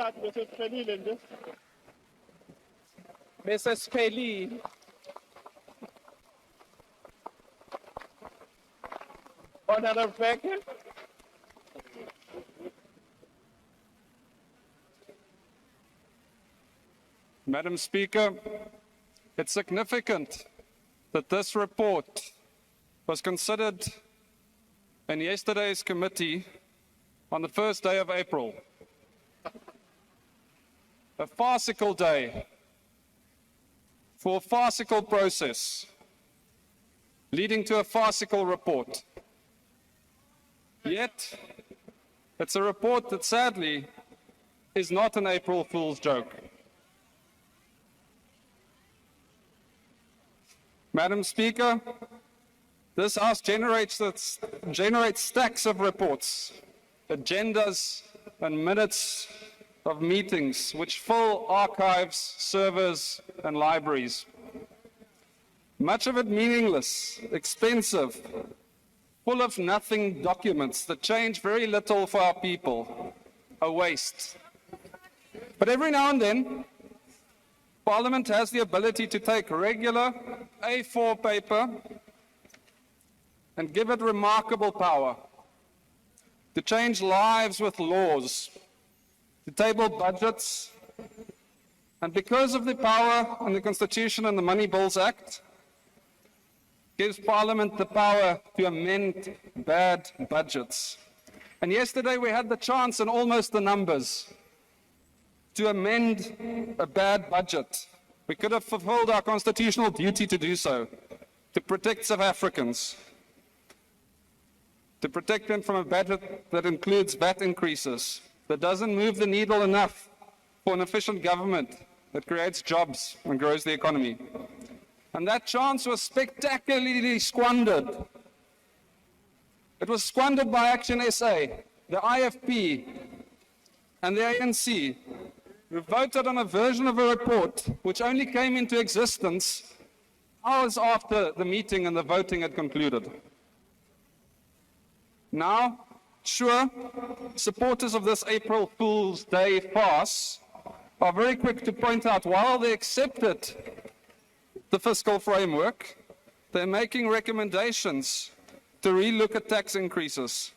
start Mrs. Pelil in this. Mrs. Pelil. Honorable Becker. Madam Speaker, it's significant that this report was considered in yesterday's committee on the first day of April. A farcical day for a farcical process leading to a farcical report. Yet, it's a report that sadly is not an April Fool's joke. Madam Speaker, this House generates stacks of reports, agendas, and minutes of meetings which fill archives, servers, and libraries. Much of it meaningless, expensive, full of nothing documents that change very little for our people, a waste. But every now and then, Parliament has the ability to take regular A4 paper and give it remarkable power to change lives with laws, to table budgets, and because of the power in the Constitution and the Money Bills Act, gives Parliament the power to amend bad budgets. And yesterday we had the chance and almost the numbers to amend a bad budget. We could have fulfilled our constitutional duty to do so, to protect South Africans, to protect them from a budget that includes VAT increases, that doesn't move the needle enough for an efficient government that creates jobs and grows the economy. And that chance was spectacularly squandered. It was squandered by Action SA, the IFP, and the ANC, who voted on a version of a report which only came into existence hours after the meeting and the voting had concluded. Now, sure, supporters of this April Fool's Day farce are very quick to point out while they accepted the fiscal framework, they're making recommendations to relook at tax increases.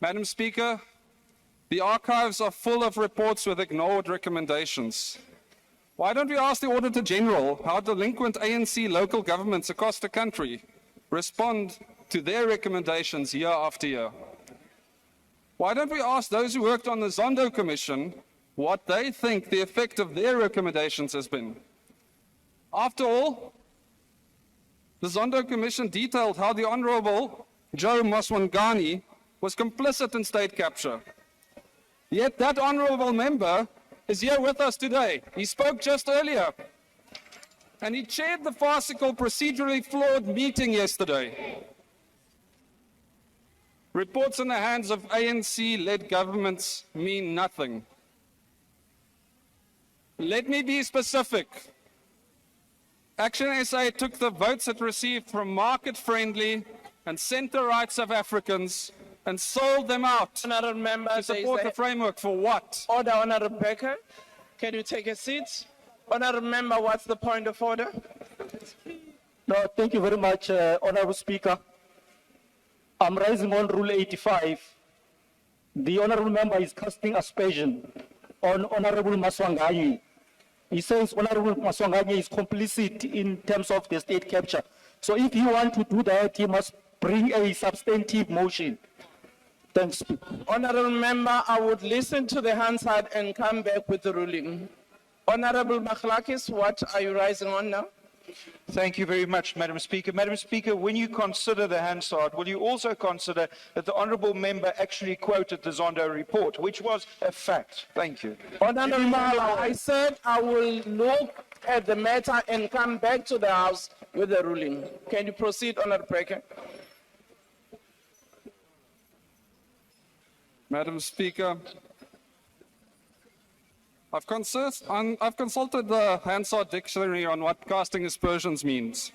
Madam Speaker, the archives are full of reports with ignored recommendations. Why don't we ask the Auditor General how delinquent ANC local governments across the country respond to their recommendations year after year? Why don't we ask those who worked on the Zondo Commission what they think the effect of their recommendations has been? After all, the Zondo Commission detailed how the Honourable Joe Moswangani was complicit in state capture. Yet that honourable member is here with us today. He spoke just earlier. And he chaired the farcical, procedurally flawed meeting yesterday. Reports in the hands of ANC-led governments mean nothing. Let me be specific. Action SA took the votes it received from market-friendly and centre-right South Africans and sold them out Honourable Member, to support the framework for what? Order, Honourable Becker. Can you take a seat? Honourable Member, what's the point of order? No, thank you very much, Honourable Speaker. I'm raising on Rule 85. The Honourable Member is casting aspersion on Honourable Maswanganye. He says Honourable Maswanganye is complicit in terms of the state capture. So if you want to do that, he must bring a substantive motion. Thanks. Honourable Member, I would listen to the Hansard and come back with the ruling. Honourable Makhlakis, what are you rising on now? Thank you very much, Madam Speaker. Madam Speaker, when you consider the Hansard, will you also consider that the Honourable Member actually quoted the Zondo report, which was a fact? Thank you. Honourable Member, I said I will look at the matter and come back to the House with the ruling. Can you proceed, Honourable Becker? Madam Speaker, I've consulted the Hansard Dictionary on what casting aspersions means.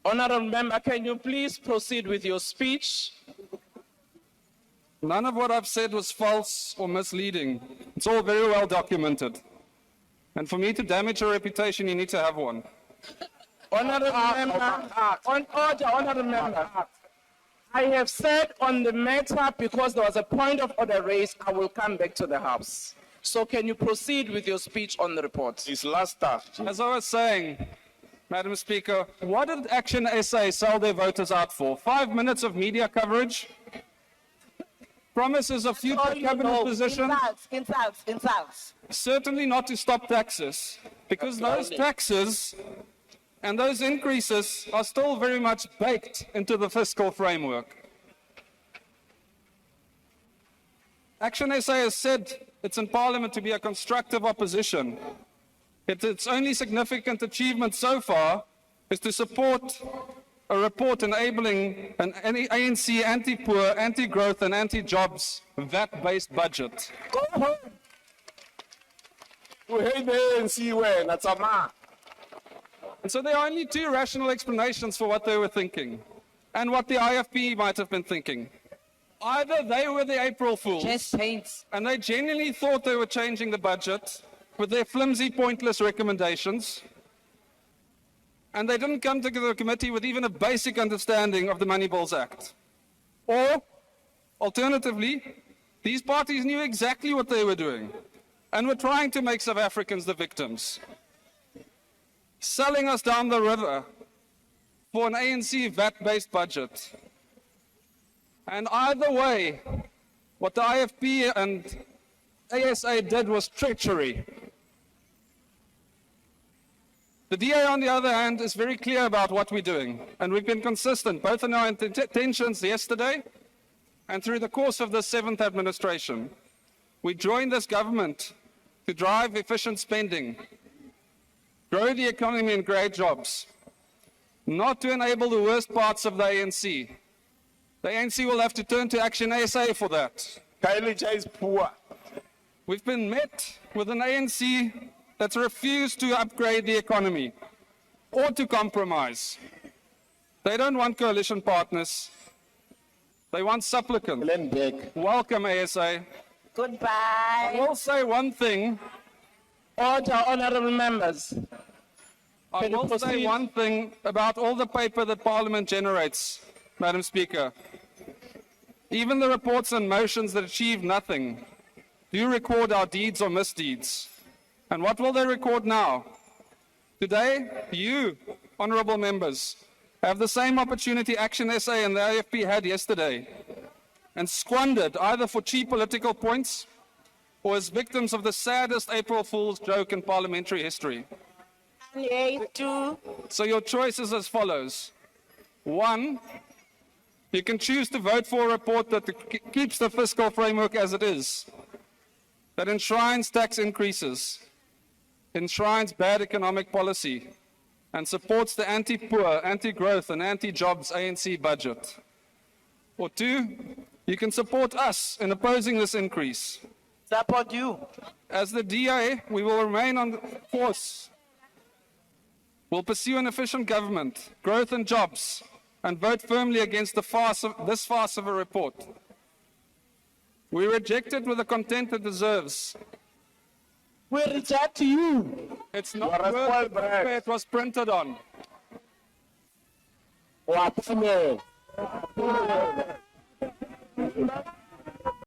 Honourable Member, can you please proceed with your speech? None of what I've said was false or misleading. It's all very well documented. And for me to damage your reputation, you need to have one. Honorable member, on order, honorable member. I have said on the matter, because there was a point of order raised, I will come back to the House. So can you proceed with your speech on the report? It's last time. As I was saying, Madam Speaker, what did Action SA sell their voters out for? 5 minutes of media coverage? Promises of future cabinet positions? Insults. Certainly not to stop taxes, because those taxes and those increases are still very much baked into the fiscal framework. Action SA has said it's in Parliament to be a constructive opposition. Its only significant achievement so far is to support a report enabling an ANC anti-poor, anti-growth and anti-jobs VAT-based budget. Go home. We hate the ANC way, that's a man. And so there are only two rational explanations for what they were thinking and what the IFP might have been thinking. Either they were the April Fools and they genuinely thought they were changing the budget with their flimsy, pointless recommendations, and they didn't come to the committee with even a basic understanding of the Money Bills Act. Or, alternatively, these parties knew exactly what they were doing and were trying to make South Africans the victims, selling us down the river for an ANC VAT-based budget. And either way, what the IFP and ASA did was treachery. The DA, on the other hand, is very clear about what we're doing, and we've been consistent, both in our intentions yesterday and through the course of the 7th administration. We joined this government to drive efficient spending, grow the economy and create jobs, not to enable the worst parts of the ANC. The ANC will have to turn to Action SA for that. Kylie is poor. We've been met with an ANC that's refused to upgrade the economy or to compromise. They don't want coalition partners. They want supplicants. Welcome, ASA. Goodbye. I will say one thing. Order, honorable members. I Can you will say proceed? one thing about all the paper that Parliament generates, Madam Speaker. Even the reports and motions that achieve nothing do record our deeds or misdeeds. And what will they record now? Today, you, honourable members, have the same opportunity Action SA and the AFP had yesterday, and squandered either for cheap political points or as victims of the saddest April Fool's joke in parliamentary history. So your choice is as follows. 1, you can choose to vote for a report that keeps the fiscal framework as it is, that enshrines tax increases, enshrines bad economic policy, and supports the anti-poor, anti-growth and anti-jobs ANC budget. Or 2, you can support us in opposing this increase. Support you. As the DA, we will remain on course. We'll pursue an efficient government, growth and jobs, and vote firmly against this farce of a report. We reject it with the content it deserves. We reject you. It's not worth the paper it was printed on. What?